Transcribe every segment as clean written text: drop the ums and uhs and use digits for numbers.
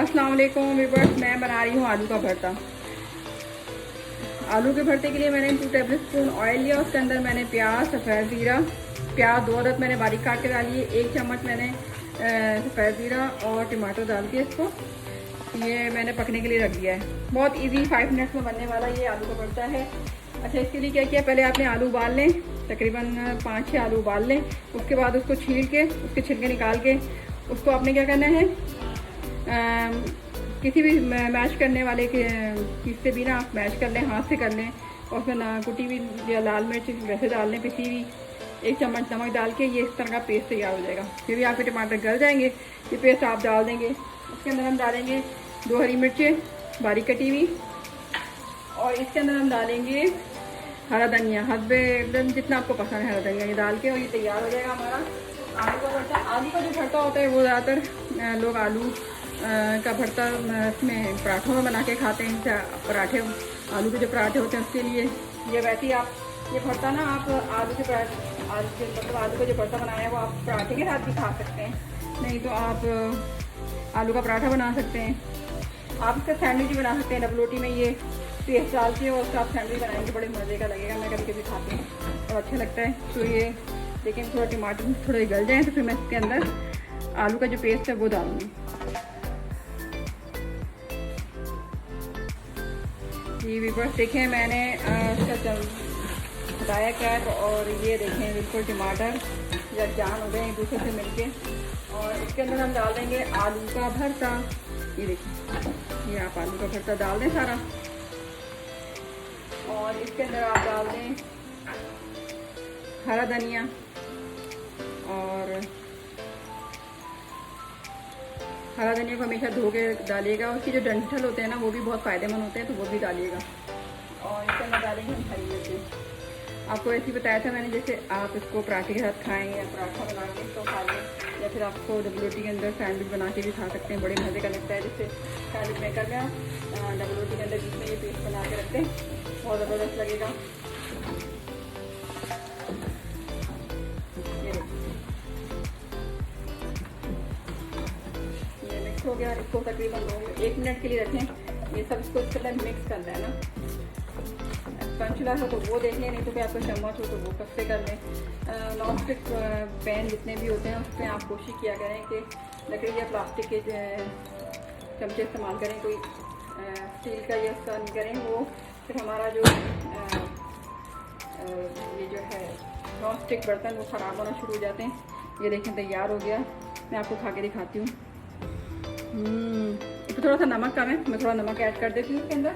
अस्सलाम वालेकुम व्यूअर्स, मैं बना रही हूँ आलू का भरता। आलू के भरते के लिए मैंने 2 टेबल स्पून ऑयल लिया। उसके अंदर मैंने प्याज, सफ़ेद ज़ीरा, प्याज 2 अदद मैंने बारीक काट के डाली है। 1 चम्मच मैंने सफ़ेद ज़ीरा और टमाटर डाल के इसको ये मैंने पकने के लिए रख दिया है। बहुत इजी 5 मिनट्स में बनने वाला ये आलू का भरता है। अच्छा, इसके लिए क्या किया, पहले आपने आलू उबाल लें, तकरीबन 5-6 आलू उबाल लें। उसके बाद उसको छील के उसके छिलके निकाल के उसको आपने क्या करना है, किसी भी मैश करने वाले के चीज़ से भी ना आप मैश कर लें, हाथ से कर लें। और उसमें ना कुटी हुई या लाल मिर्च वैसे डाल लें, पिसी हुई 1 चम्मच नमक डाल के ये इस तरह का पेस्ट तैयार हो जाएगा। फिर भी आपके टमाटर गल जाएंगे, ये पेस्ट आप डाल देंगे। उसके अंदर हम डालेंगे 2 हरी मिर्चें बारीक कटी हुई, और इसके अंदर हम डालेंगे हरा धनिया, एकदम जितना आपको पसंद है हरा धनिया ये डाल के, और ये तैयार हो जाएगा हमारा आलू का भरता। आलू का जो भरता होता है वो ज़्यादातर लोग आलू का भरता इसमें पराठों में बना के खाते हैं। पराठे, आलू के जो पराठे होते हैं उसके लिए ये वैसे ही आप ये भरता ना आप आलू के आलू का जो भरता बनाया है वो आप पराठे के साथ भी खा सकते हैं। नहीं तो आप आलू का पराठा बना सकते हैं। आप इसका सैंडविच भी बना सकते हैं। डबल रोटी में ये पेस्ट डाल के और उसका आप सैंडविच बनाएंगे, बड़े मज़े का लगेगा। मैं कभी कभी खाती हूँ और अच्छा लगता है। तो ये लेकिन थोड़ा टमाटर थोड़े गल जाएँ तो फिर मैं इसके अंदर आलू का जो पेस्ट है वो डालूँगी। ये व्यूअर्स देखें, मैंने इसका हटाया कैप, और ये देखें बिल्कुल टमाटर जब जान हो गए एक दूसरे से मिलके। और इसके अंदर हम डाल देंगे आलू का भरता। ये देखिए, ये आप आलू का भरता डाल दें सारा, और इसके अंदर आप डाल दें हरा धनिया, और हरा धनिया को हमेशा धो के डालिएगा। उसके जो डंठल होते हैं ना वो भी बहुत फ़ायदेमंद होते हैं, तो वो भी डालिएगा। और इसके अंदर डालेंगे हम हरी मिर्ची। आपको ऐसे ही बताया था मैंने, जैसे आप इसको पराठे के साथ खाएँ या पराठा बना के तो खा लें, या फिर आपको डबल रोटी के अंदर सैंडविच बना के भी खा सकते हैं। बड़े मज़े का लगता है। जैसे सैंडविच मेकर में डबल रोटी के अंदर बीच में ये पेस्ट बना के रखते हैं, बहुत ज़बरदस्त लगेगा। हो गया, इसको तकरीबन 1 मिनट के लिए रखें। ये सब इसको इसके अंदर मिक्स करना है ना। स्पैचुला हो तो वो देख लें, नहीं तो क्या आपका चम्मच हो तो वो कस्से कर लें। नॉन स्टिक पैन जितने भी होते हैं उस पर आप कोशिश किया करें कि लकड़ी या प्लास्टिक के चमचे इस्तेमाल करें, कोई स्टील का या उसका नहीं करें। वो फिर हमारा जो ये जो है नॉन स्टिक बर्तन वो ख़राब होना शुरू हो जाते हैं। ये देखें तैयार हो गया। मैं आपको खा के दिखाती हूँ। इसमें थोड़ा सा नमक कम है, मैं थोड़ा नमक ऐड कर देती हूँ इसके अंदर।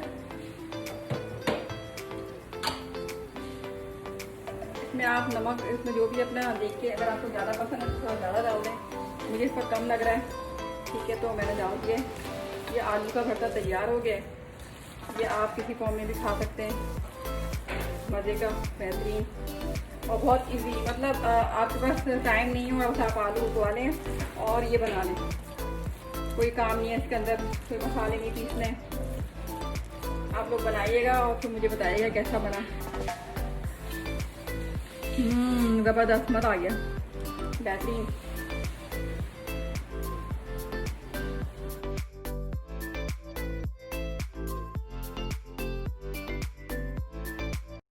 इसमें आप नमक इसमें जो भी अपना देख के, अगर आपको ज़्यादा पसंद है तो थोड़ा ज़्यादा डाल दें। मुझे इस पर कम लग रहा है, ठीक है, तो मैंने डाल दिया। ये आलू का भरता तैयार हो गया। ये आप किसी फॉर्म में भी खा सकते हैं, मज़े का, बेहतरीन और बहुत इजी। मतलब आपके पास टाइम नहीं हो, बस आप आलू उबा लें और ये बना लें, कोई काम नहीं है इसके अंदर, कोई मसाले नहीं पीसने। आप लोग बनाइएगा और फिर मुझे बताइएगा कैसा बना। ज़बरदस्त, मज़ा आ गया, बेहतरीन।